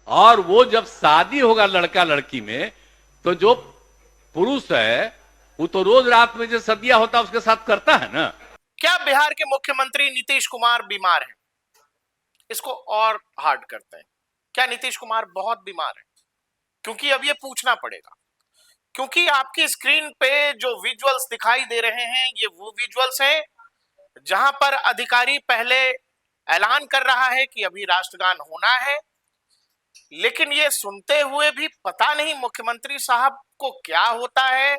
और वो जब शादी होगा लड़का लड़की में, तो जो पुरुष है वो तो रोज रात में जो सदिया होता है उसके साथ करता है ना। क्या बिहार के मुख्यमंत्री नीतीश कुमार बीमार हैं? इसको और हार्ड करते हैं, क्या नीतीश कुमार बहुत बीमार है? क्योंकि अब ये पूछना पड़ेगा, क्योंकि आपकी स्क्रीन पे जो विजुअल्स दिखाई दे रहे हैं ये वो विजुअल्स हैं जहां पर अधिकारी पहले ऐलान कर रहा है कि अभी राष्ट्रगान होना है, लेकिन ये सुनते हुए भी पता नहीं मुख्यमंत्री साहब को क्या होता है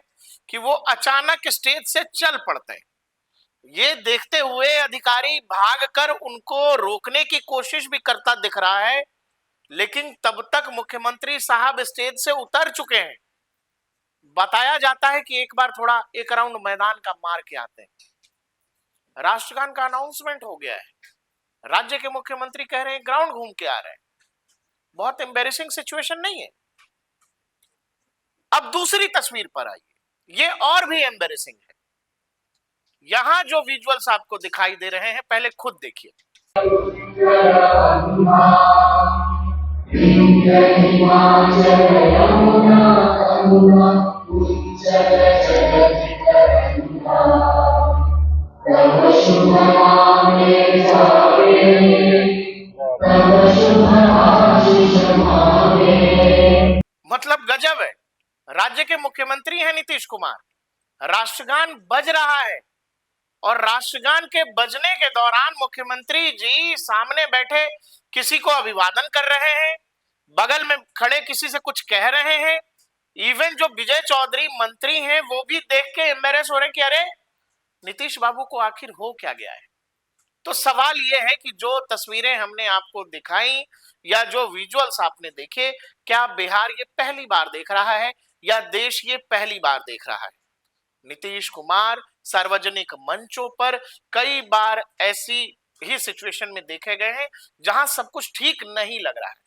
कि वो अचानक स्टेज से चल पड़ते हैं। ये देखते हुए अधिकारी भागकर उनको रोकने की कोशिश भी करता दिख रहा है, लेकिन तब तक मुख्यमंत्री साहब स्टेज से उतर चुके हैं। बताया जाता है कि एक बार थोड़ा एक राउंड मैदान का मार के आते हैं। राष्ट्रगान का अनाउंसमेंट हो गया है, राज्य के मुख्यमंत्री कह रहे हैं ग्राउंड घूम के आ रहे हैं। बहुत एम्बेरेसिंग सिचुएशन नहीं है? अब दूसरी तस्वीर पर आइए, ये और भी एम्बेरेसिंग है। यहां जो विजुअल्स आपको दिखाई दे रहे हैं पहले खुद देखिए। मतलब गजब है, राज्य के मुख्यमंत्री हैं नीतीश कुमार, राष्ट्रगान बज रहा है और राष्ट्रगान के बजने के दौरान मुख्यमंत्री जी सामने बैठे किसी को अभिवादन कर रहे हैं, बगल में खड़े किसी से कुछ कह रहे हैं। इवन जो विजय चौधरी मंत्री हैं वो भी देख के एम्बेरस हो रहे हैं कि अरे नीतीश बाबू को आखिर हो क्या गया है। तो सवाल यह है कि जो तस्वीरें हमने आपको दिखाई या जो विजुअल्स आपने देखे, क्या बिहार ये पहली बार देख रहा है या देश ये पहली बार देख रहा है? नीतीश कुमार सार्वजनिक मंचों पर कई बार ऐसी ही सिचुएशन में देखे गए हैं जहां सब कुछ ठीक नहीं लग रहा है।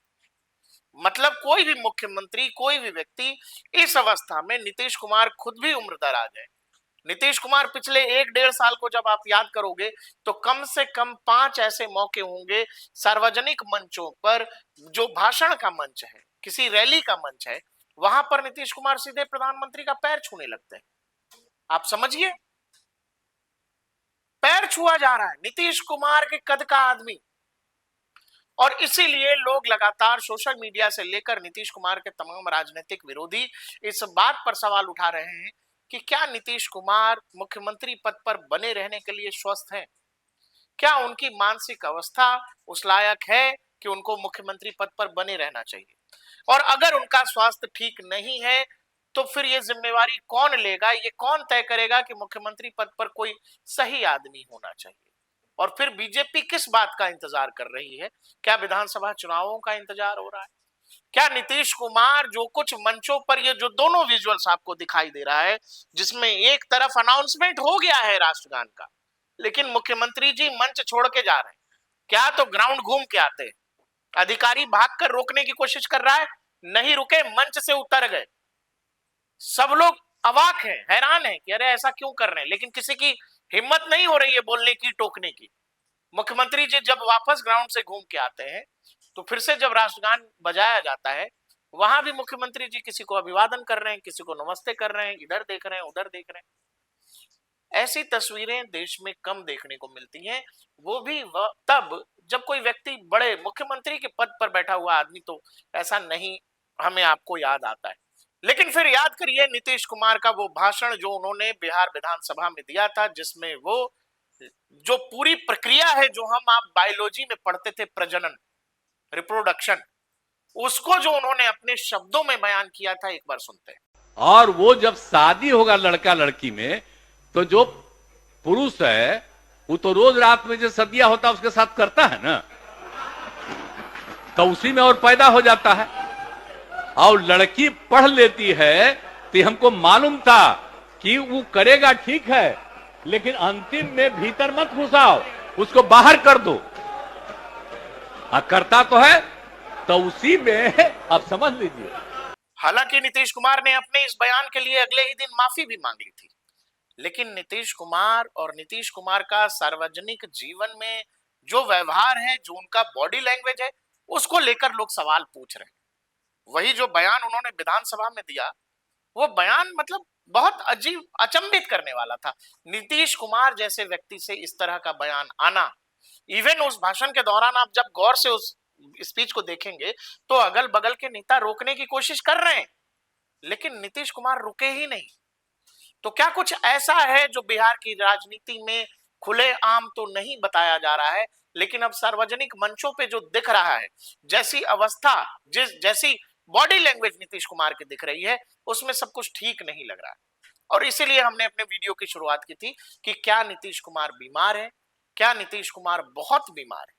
मतलब कोई भी मुख्यमंत्री, कोई भी व्यक्ति इस अवस्था में, नीतीश कुमार खुद भी उम्रदराज है। नीतीश कुमार पिछले 1-1.5 साल को जब आप याद करोगे तो कम से कम 5 ऐसे मौके होंगे सार्वजनिक मंचों पर, जो भाषण का मंच है, किसी रैली का मंच है, वहां पर नीतीश कुमार सीधे प्रधानमंत्री का पैर छूने लगते हैं। आप समझिए, पैर छुआ जा रहा है नीतीश कुमार के कद का आदमी। और इसीलिए लोग लगातार सोशल मीडिया से लेकर नीतीश कुमार के तमाम राजनीतिक विरोधी इस बात पर सवाल उठा रहे हैं कि क्या नीतीश कुमार मुख्यमंत्री पद पर बने रहने के लिए स्वस्थ हैं? क्या उनकी मानसिक अवस्था उस लायक है कि उनको मुख्यमंत्री पद पर बने रहना चाहिए? और अगर उनका स्वास्थ्य ठीक नहीं है तो फिर ये जिम्मेवारी कौन लेगा? ये कौन तय करेगा कि मुख्यमंत्री पद पर कोई सही आदमी होना चाहिए? और फिर बीजेपी किस बात का इंतजार कर रही है? क्या विधानसभा चुनावों का इंतजार हो रहा है? क्या नीतीश कुमार जो कुछ मंचों पर, ये जो दोनों विजुअल्स आपको दिखाई दे रहा है जिसमें एक तरफ अनाउंसमेंट हो गया है राष्ट्रगान का, लेकिन मुख्यमंत्री जी मंच छोड़ के जा रहे हैं, क्या तो ग्राउंड घूम के आते हैं। अधिकारी भागकर रोकने की कोशिश कर रहा है, नहीं रुके, मंच से उतर गए। सब लोग अवाक हैं, हैरान हैं कि अरे ऐसा क्यों कर रहे हैं, लेकिन किसी की हिम्मत नहीं हो रही है बोलने की, टोकने की। मुख्यमंत्री जी जब वापस ग्राउंड से घूम के आते हैं तो फिर से जब राष्ट्रगान बजाया जाता है, वहां भी मुख्यमंत्री जी किसी को अभिवादन कर रहे हैं, किसी को नमस्ते कर रहे हैं, इधर देख रहे हैं, उधर देख रहे हैं। ऐसी तस्वीरें देश में कम देखने को मिलती हैं, वो भी तब जब कोई व्यक्ति बड़े मुख्यमंत्री के पद पर बैठा हुआ आदमी तो ऐसा नहीं हमें आपको याद आता है। लेकिन फिर याद करिए नीतीश कुमार का वो भाषण जो उन्होंने बिहार विधानसभा में दिया था, जिसमें वो जो पूरी प्रक्रिया है जो हम आप बायोलॉजी में पढ़ते थे, प्रजनन, रिप्रोडक्शन, उसको जो उन्होंने अपने शब्दों में बयान किया था, एक बार सुनते हैं। और वो जब शादी होगा लड़का लड़की में, तो जो पुरुष है वो तो रोज रात में जो सदिया होता है उसके साथ करता है ना, तो उसी में और पैदा हो जाता है। और लड़की पढ़ लेती है तो हमको मालूम था कि वो करेगा, ठीक है, लेकिन अंतिम में भीतर मत घुसाओ, उसको बाहर कर दो। करता तो है, तो उसी में आप समझ लीजिए। हालांकि नीतीश कुमार ने अपने इस बयान के लिए अगले ही दिन माफी भी मांग ली थी, लेकिन नीतीश कुमार और नीतीश कुमार का सार्वजनिक जीवन में जो व्यवहार है, जो उनका बॉडी लैंग्वेज है, उसको लेकर लोग सवाल पूछ रहे हैं। वही जो बयान उन्होंने विधानसभा में दिया, वो बयान मतलब बहुत अजीब, अचंभित करने वाला था। नीतीश कुमार जैसे व्यक्ति से इस तरह का बयान आना, इवन उस भाषण के दौरान आप जब गौर से उस स्पीच को देखेंगे तो अगल बगल के नेता रोकने की कोशिश कर रहे हैं, लेकिन नीतीश कुमार रुके ही नहीं। तो क्या कुछ ऐसा है जो बिहार की राजनीति में खुलेआम तो नहीं बताया जा रहा है, लेकिन अब सार्वजनिक मंचों पे जो दिख रहा है, जैसी अवस्था, जैसी बॉडी लैंग्वेज नीतीश कुमार की दिख रही है, उसमें सब कुछ ठीक नहीं लग रहा है। और इसीलिए हमने अपने वीडियो की शुरुआत की थी कि क्या नीतीश कुमार बीमार है, क्या नीतीश कुमार बहुत बीमार है,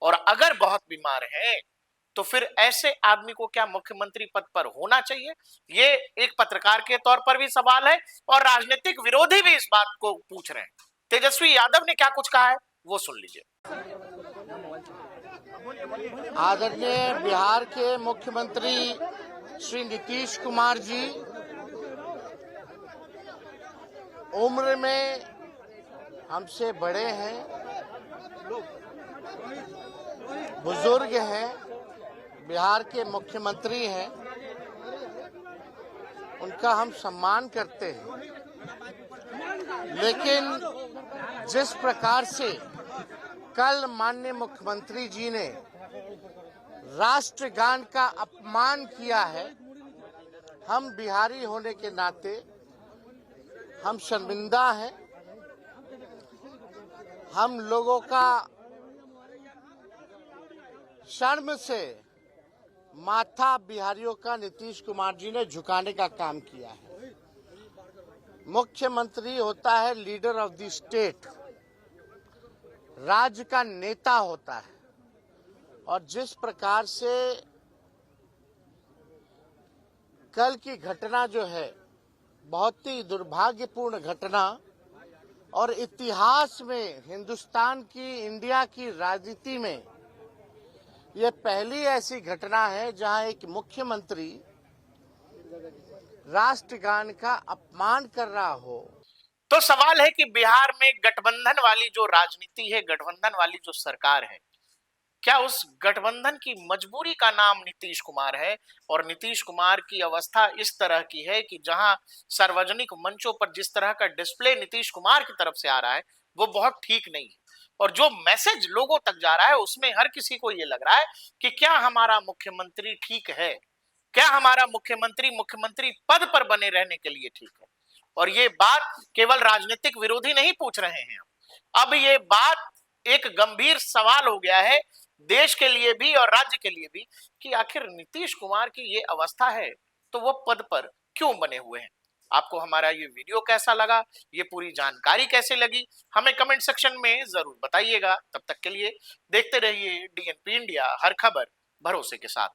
और अगर बहुत बीमार है तो फिर ऐसे आदमी को क्या मुख्यमंत्री पद पर होना चाहिए? ये एक पत्रकार के तौर पर भी सवाल है और राजनीतिक विरोधी भी इस बात को पूछ रहे हैं। तेजस्वी यादव ने क्या कुछ कहा है वो सुन लीजिए। आदरणीय बिहार के मुख्यमंत्री श्री नीतीश कुमार जी उम्र में हमसे बड़े हैं, बुजुर्ग हैं, बिहार के मुख्यमंत्री हैं, उनका हम सम्मान करते हैं। लेकिन जिस प्रकार से कल माननीय मुख्यमंत्री जी ने राष्ट्रगान का अपमान किया है, हम बिहारी होने के नाते हम शर्मिंदा हैं। हम लोगों का शर्म से माथा बिहारियों का नीतीश कुमार जी ने झुकाने का काम किया है। मुख्यमंत्री होता है लीडर ऑफ द स्टेट, राज्य का नेता होता है, और जिस प्रकार से कल की घटना जो है बहुत ही दुर्भाग्यपूर्ण घटना, और इतिहास में हिंदुस्तान की, इंडिया की राजनीति में यह पहली ऐसी घटना है जहां एक मुख्यमंत्री राष्ट्रगान का अपमान कर रहा हो। तो सवाल है कि बिहार में गठबंधन वाली जो राजनीति है, गठबंधन वाली जो सरकार है, क्या उस गठबंधन की मजबूरी का नाम नीतीश कुमार है? और नीतीश कुमार की अवस्था इस तरह की है कि जहां सार्वजनिक मंचों पर जिस तरह का डिस्प्ले नीतीश कुमार की तरफ से आ रहा है वो बहुत ठीक नहीं है, और जो मैसेज लोगों तक जा रहा है उसमें हर किसी को ये लग रहा है कि क्या हमारा मुख्यमंत्री ठीक है, क्या हमारा मुख्यमंत्री मुख्यमंत्री पद पर बने रहने के लिए ठीक है। और ये बात केवल राजनीतिक विरोधी नहीं पूछ रहे हैं, अब ये बात एक गंभीर सवाल हो गया है देश के लिए भी और राज्य के लिए भी कि आखिर नीतीश कुमार की ये अवस्था है तो वो पद पर क्यों बने हुए हैं। आपको हमारा ये वीडियो कैसा लगा, ये पूरी जानकारी कैसे लगी, हमें कमेंट सेक्शन में जरूर बताइएगा। तब तक के लिए देखते रहिए डीएनपी इंडिया, हर खबर भरोसे के साथ।